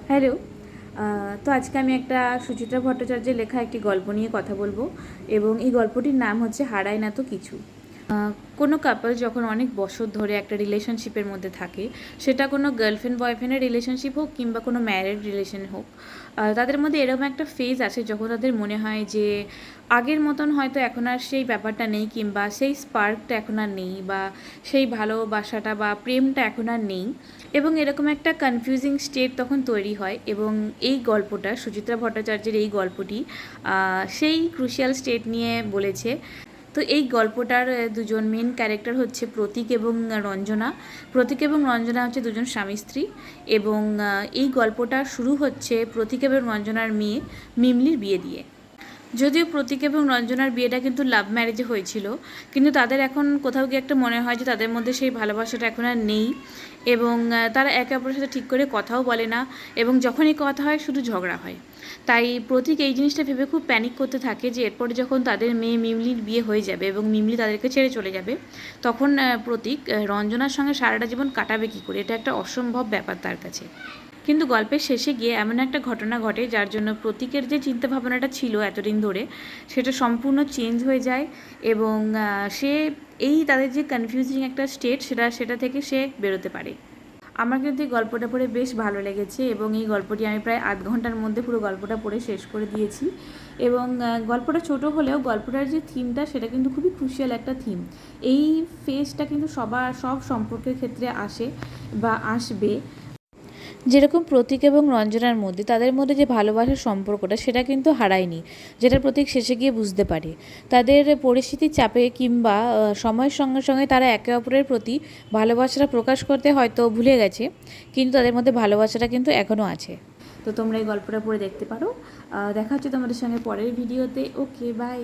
Hello. তো আজকে আমি একটা সুচিত্রা ভট্টাচার্যের লেখা একটি গল্প নিয়ে কথা বলবো এবং এই গল্পটির নাম হচ্ছে হারায় না তো কিছু। কোনো কাপল যখন অনেক বছর ধরে একটা রিলেশনশিপের মধ্যে থাকে, সেটা কোনো গার্লফ্রেন্ড বয়ফ্রেন্ডের রিলেশনশিপ হোক কিংবা কোনো ম্যারেড রিলেশন হোক, তাদের মধ্যে এরকম একটা ফেজ আসে যখন তাদের মনে হয় যে আগের মতন হয়তো এখন আর সেই ব্যাপারটা নেই, কিংবা সেই স্পার্কটা এখন আর নেই, বা সেই ভালোবাসাটা বা প্রেমটা এখন আর নেই, এবং এরকম একটা কনফিউজিং স্টেট তখন তৈরি হয়। এবং এই গল্পটা, সুচিত্রা ভট্টাচার্যের এই গল্পটি সেই ক্রুশিয়াল স্টেট নিয়ে বলেছে। তো এই গল্পটার দুজন মেন ক্যারেক্টার হচ্ছে প্রতীক এবং রঞ্জনা। প্রতীক এবং রঞ্জনা হচ্ছে দুজন স্বামী স্ত্রী, এবং এই গল্পটা শুরু হচ্ছে প্রতীক এবং রঞ্জনার মেয়ে মিমলির বিয়ে দিয়ে। যদিও প্রতীক এবং রঞ্জনার বিয়েটা কিন্তু লাভ ম্যারেজে হয়েছিল, কিন্তু তাদের এখন কোথাও গিয়ে একটা মনে হয় যে তাদের মধ্যে সেই ভালোবাসাটা এখন আর নেই, এবং তারা একে অপরের সাথে ঠিক করে কথাও বলে না, এবং যখনই কথা হয় শুধু ঝগড়া হয়। তাই প্রতীক এই জিনিসটা ভেবে খুব প্যানিক করতে থাকে যে এরপরে যখন তাদের মেয়ে মিমলির বিয়ে হয়ে যাবে এবং মিমলি তাদেরকে ছেড়ে চলে যাবে, তখন প্রতীক রঞ্জনার সঙ্গে সারাটা জীবন কাটাবে কী করে। এটা একটা অসম্ভব ব্যাপার তার কাছে। কিন্তু গল্পের শেষে গিয়ে এমন একটা ঘটনা ঘটে যার জন্য প্রতীকের যে চিন্তাভাবনাটা ছিল এতদিন ধরে, সেটা সম্পূর্ণ চেঞ্জ হয়ে যায়, এবং সে এই তাদের যে কনফিউজিং একটা স্টেট, সেটা থেকে সে বেরোতে পারে। আমার কিন্তু এই গল্পটা পড়ে বেশ ভালো লেগেছে, এবং এই গল্পটি আমি প্রায় আধ ঘন্টার মধ্যে পুরো গল্পটা পড়ে শেষ করে দিয়েছি। এবং গল্পটা ছোট হলেও গল্পটার যে থিমটা, সেটা কিন্তু খুবই ক্রুশিয়াল একটা থিম। এই ফেজটা কিন্তু সব সম্পর্কের ক্ষেত্রে আসে বা আসবে। যেরকম প্রতীক এবং রঞ্জনার মধ্যে, তাদের মধ্যে যে ভালোবাসার সম্পর্কটা, সেটা কিন্তু হারায়নি, যেটা প্রতীক শেষে গিয়ে বুঝতে পারে। তাদের পরিস্থিতির চাপে কিংবা সময়ের সঙ্গে সঙ্গে তারা একে অপরের প্রতি ভালোবাসাটা প্রকাশ করতে হয়তো ভুলে গেছে, কিন্তু তাদের মধ্যে ভালোবাসাটা কিন্তু এখনও আছে। তো তোমরা এই গল্পটা পড়ে দেখতে পারো। দেখা হচ্ছে তোমাদের সঙ্গে পরের ভিডিওতে। ওকে, বাই।